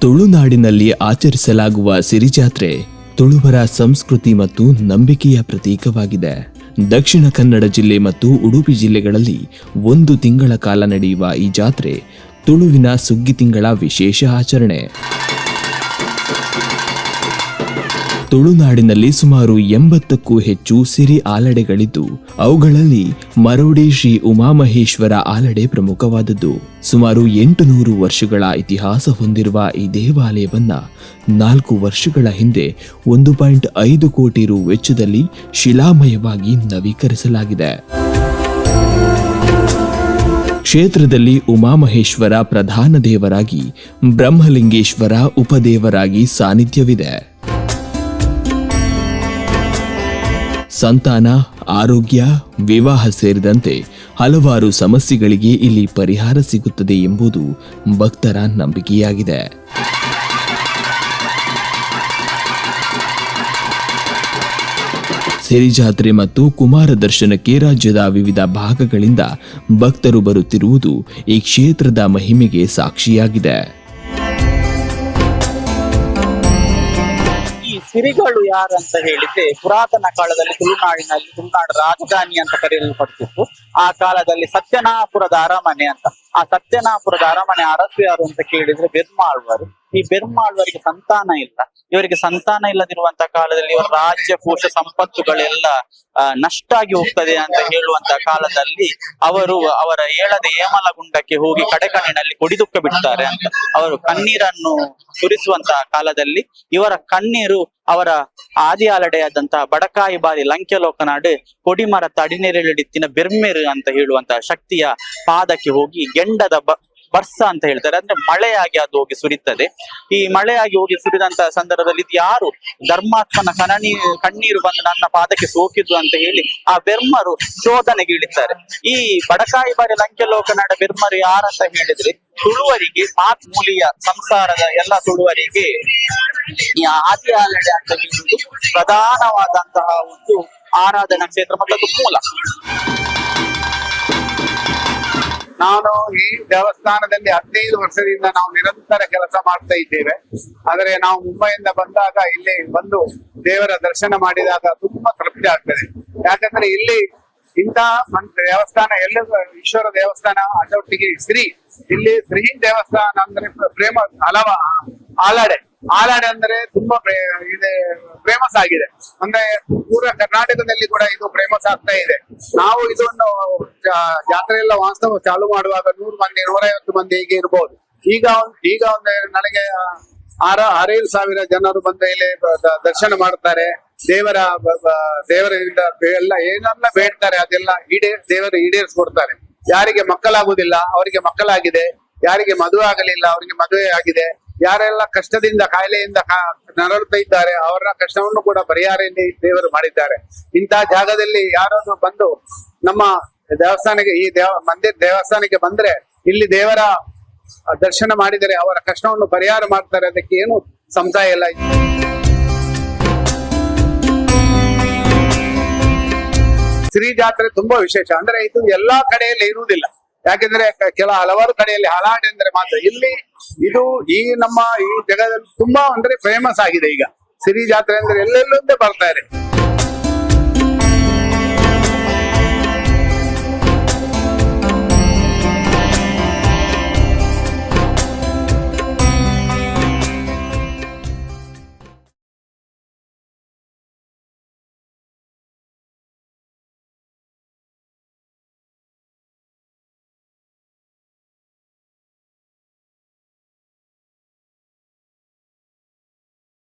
ತುಳುನಾಡಿನಲ್ಲಿ ಆಚರಿಸಲಾಗುವ ಸಿರಿಜಾತ್ರೆ ತುಳುವರ ಸಂಸ್ಕೃತಿ ಮತ್ತು ನಂಬಿಕೆಯ ಪ್ರತೀಕವಾಗಿದೆ. ದಕ್ಷಿಣ ಕನ್ನಡ ಜಿಲ್ಲೆ ಮತ್ತು ಉಡುಪಿ ಜಿಲ್ಲೆಗಳಲ್ಲಿ 1 ತಿಂಗಳ ಕಾಲ ನಡೆಯುವ ಈ ಜಾತ್ರೆ ತುಳುವಿನ ಸುಗ್ಗಿ ತಿಂಗಳ ವಿಶೇಷ ಆಚರಣೆ. ತುಳುನಾಡಿನಲ್ಲಿ ಸುಮಾರು 80ಕ್ಕೂ ಹೆಚ್ಚು ಸಿರಿ ಆಲಡೆಗಳಿದ್ದು ಅವುಗಳಲ್ಲಿ ಮರೋಡಿ ಶ್ರೀ ಉಮಾಮಹೇಶ್ವರ ಆಲಡೆ ಪ್ರಮುಖವಾದದ್ದು. ಸುಮಾರು 800 ವರ್ಷಗಳ ಇತಿಹಾಸ ಹೊಂದಿರುವ ಈ ದೇವಾಲಯವನ್ನ 4 ವರ್ಷಗಳ ಹಿಂದೆ 1.5 ಕೋಟಿ ರು ವೆಚ್ಚದಲ್ಲಿ ಶಿಲಾಮಯವಾಗಿ ನವೀಕರಿಸಲಾಗಿದೆ. ಕ್ಷೇತ್ರದಲ್ಲಿ ಉಮಾಮಹೇಶ್ವರ ಪ್ರಧಾನ ದೇವರಾಗಿ, ಬ್ರಹ್ಮಲಿಂಗೇಶ್ವರ ಉಪದೇವರಾಗಿ ಸಾನ್ನಿಧ್ಯವಿದೆ. ಸಂತಾನ, ಆರೋಗ್ಯ, ವಿವಾಹ ಸೇರಿದಂತೆ ಹಲವಾರು ಸಮಸ್ಯೆಗಳಿಗೆ ಇಲ್ಲಿ ಪರಿಹಾರ ಸಿಗುತ್ತದೆ ಎಂಬುದು ಭಕ್ತರ ನಂಬಿಕೆಯಾಗಿದೆ. ಸಿರಿಜಾತ್ರೆ ಮತ್ತು ಕುಮಾರ ದರ್ಶನಕ್ಕೆ ರಾಜ್ಯದ ವಿವಿಧ ಭಾಗಗಳಿಂದ ಭಕ್ತರು ಬರುತ್ತಿರುವುದು ಈ ಕ್ಷೇತ್ರದ ಮಹಿಮೆಗೆ ಸಾಕ್ಷಿಯಾಗಿದೆ. ಸಿರಿಗಳು ಯಾರು ಅಂತ ಹೇಳಿದ್ರೆ, ಪುರಾತನ ಕಾಲದಲ್ಲಿ ತುಳುನಾಡು ರಾಜಧಾನಿ ಅಂತ ಕರೆಯಲ್ಪಡ್ತಿತ್ತು. ಆ ಕಾಲದಲ್ಲಿ ಸತ್ಯನಾಪುರದ ಅರಮನೆ ಅಂತ. ಆ ಸತ್ಯನಾಪುರದ ಅರಮನೆ ಅರಸು ಯಾರು ಅಂತ ಕೇಳಿದ್ರೆ ಬೆರ್ಮಾಳ್ವರು. ಈ ಬೆರ್ಮಾಳ್ವರಿಗೆ ಸಂತಾನ ಇಲ್ಲ. ಇವರಿಗೆ ಸಂತಾನ ಇಲ್ಲದಿರುವಂತ ಕಾಲದಲ್ಲಿ ಇವರ ರಾಜ್ಯ ಕೋಶ ಸಂಪತ್ತುಗಳೆಲ್ಲ ನಷ್ಟ ಆಗಿ ಹೋಗ್ತದೆ ಅಂತ ಹೇಳುವಂತ ಕಾಲದಲ್ಲಿ ಅವರು ಅವರ ಏಳದ ಏಮಲಗುಂಡಕ್ಕೆ ಹೋಗಿ ಕಡೆಕಣ್ಣಿನಲ್ಲಿ ಕೊಡಿದುಕ್ಕ ಬಿಡ್ತಾರೆ ಅಂತ. ಅವರು ಕಣ್ಣೀರನ್ನು ಸುರಿಸುವಂತಹ ಕಾಲದಲ್ಲಿ ಇವರ ಕಣ್ಣೀರು ಅವರ ಆದಿ ಆಲಡೆಯಾದಂತಹ ಬಡಕಾಯಿ ಬಾರಿ ಲಂಕೆ ಲೋಕನಾಡು ಕೊಡಿಮರ ತಡಿನೆರೆಳಿತ್ತಿನ ಬೆರ್ಮೆರು ಅಂತ ಹೇಳುವಂತಹ ಶಕ್ತಿಯ ಪಾದಕ್ಕೆ ಹೋಗಿ ಗೆಂಡದ ಬರ್ಸ ಅಂತ ಹೇಳ್ತಾರೆ. ಅಂದ್ರೆ ಮಳೆಯಾಗಿ ಅದು ಹೋಗಿ ಸುರಿತದೆ. ಈ ಮಳೆಯಾಗಿ ಹೋಗಿ ಸುರಿದಂತಹ ಸಂದರ್ಭದಲ್ಲಿ ಇದು ಯಾರು ಧರ್ಮಾತ್ಮನ ಕಣ್ಣೀರು ಬಂದು ನನ್ನ ಪಾದಕ್ಕೆ ಸೋಕಿದ್ದು ಅಂತ ಹೇಳಿ ಆ ಬೆರ್ಮರು ಶೋಧನೆಗೆ ಇಳಿತಾರೆ. ಈ ಬಡಕಾಯಿ ಬಾರಿ ಲಂಕೆ ಲೋಕನಾಡ ಬೆರ್ಮರು ಯಾರಂತ ಹೇಳಿದ್ರೆ, ತುಳುವರಿಗೆ ಮಾತ್ಮೂಲಿಯ ಸಂಸಾರದ ಎಲ್ಲ ತುಳುವರಿಗೆ ಈ ಆದಿ ಆಲಡೆ ಅಂತ ಹೇಳುವುದು ಪ್ರಧಾನವಾದಂತಹ ಒಂದು ಆರಾಧನಾ ಕ್ಷೇತ್ರ ಮತ್ತು ಮೂಲ. ನಾನು ಈ ದೇವಸ್ಥಾನದಲ್ಲಿ 15 ವರ್ಷದಿಂದ ನಾವು ನಿರಂತರ ಕೆಲಸ ಮಾಡ್ತಾ ಇದ್ದೇವೆ. ಆದರೆ ನಾವು ಮುಂಬೈಯಿಂದ ಬಂದಾಗ ಇಲ್ಲಿ ಬಂದು ದೇವರ ದರ್ಶನ ಮಾಡಿದಾಗ ತುಂಬಾ ತೃಪ್ತಿ ಆಗ್ತದೆ. ಯಾಕಂದ್ರೆ ಇಲ್ಲಿ ಇಂಥ ದೇವಸ್ಥಾನ ಎಲ್ಲ ಈಶ್ವರ ದೇವಸ್ಥಾನ ಅದರೊಟ್ಟಿಗೆ ಇಲ್ಲಿ ಶ್ರೀ ದೇವಸ್ಥಾನ ಅಂದ್ರೆ ಪ್ರೇಮ ಆಲಾಡೆ ಅಂದ್ರೆ ತುಂಬಾ ಫೇಮಸ್ ಆಗಿದೆ. ಅಂದ್ರೆ ಪೂರ ಕರ್ನಾಟಕದಲ್ಲಿ ಕೂಡ ಇದು ಫೇಮಸ್ ಆಗ್ತಾ ಇದೆ. ನಾವು ಇದನ್ನು ಜಾತ್ರೆ ಎಲ್ಲ ವಾಸ್ತವ ಚಾಲು ಮಾಡುವಾಗ 100 ಮಂದಿ 150 ಮಂದಿ ಹೀಗೆ ಇರ್ಬೋದು. ಈಗ ಒಂದು ನನಗೆ 6,000 ಜನರು ಬಂದ ಇಲ್ಲಿ ದರ್ಶನ ಮಾಡ್ತಾರೆ. ದೇವರಿಂದ ಎಲ್ಲ ಏನೆಲ್ಲ ಬೇಡ್ತಾರೆ ಅದೆಲ್ಲ ದೇವರು ಈಡೇರಿಸ್ಕೊಡ್ತಾರೆ. ಯಾರಿಗೆ ಮಕ್ಕಳಾಗುದಿಲ್ಲ ಅವರಿಗೆ ಮಕ್ಕಳಾಗಿದೆ, ಯಾರಿಗೆ ಮದುವೆ ಆಗಲಿಲ್ಲ ಅವರಿಗೆ ಮದುವೆ ಆಗಿದೆ, ಯಾರೆಲ್ಲ ಕಷ್ಟದಿಂದ ಕಾಯಿಲೆಯಿಂದ ನರಳುತ್ತಾ ಇದ್ದಾರೆ ಅವರ ಕಷ್ಟವನ್ನು ಕೂಡ ಪರಿಹಾರದಲ್ಲಿ ದೇವರು ಮಾಡಿದ್ದಾರೆ. ಇಂತಹ ಜಾಗದಲ್ಲಿ ಯಾರಾದ್ರೂ ಬಂದು ನಮ್ಮ ದೇವಸ್ಥಾನಕ್ಕೆ ದೇವಸ್ಥಾನಕ್ಕೆ ಬಂದ್ರೆ ಇಲ್ಲಿ ದೇವರ ದರ್ಶನ ಮಾಡಿದರೆ ಅವರ ಕಷ್ಟವನ್ನು ಪರಿಹಾರ ಮಾಡ್ತಾರೆ. ಅದಕ್ಕೆ ಏನು ಸಂಶಯ ಇಲ್ಲ. ಶ್ರೀ ಜಾತ್ರೆ ತುಂಬಾ ವಿಶೇಷ. ಅಂದ್ರೆ ಇದು ಎಲ್ಲಾ ಕಡೆಯಲ್ಲಿ ಇರುವುದಿಲ್ಲ. ಯಾಕೆಂದ್ರೆ ಹಲವಾರು ಕಡೆಯಲ್ಲಿ ಹಲಾಡೆ ಅಂದ್ರೆ ಮಾತ್ರ. ಇಲ್ಲಿ ಇದು ಈ ಜಗದಲ್ಲಿ ತುಂಬಾ ಅಂದ್ರೆ ಫೇಮಸ್ ಆಗಿದೆ. ಈಗ ಸಿರಿ ಜಾತ್ರೆ ಅಂದ್ರೆ ಎಲ್ಲೆಲ್ಲೊಂದೇ ಬರ್ತಾರೆ.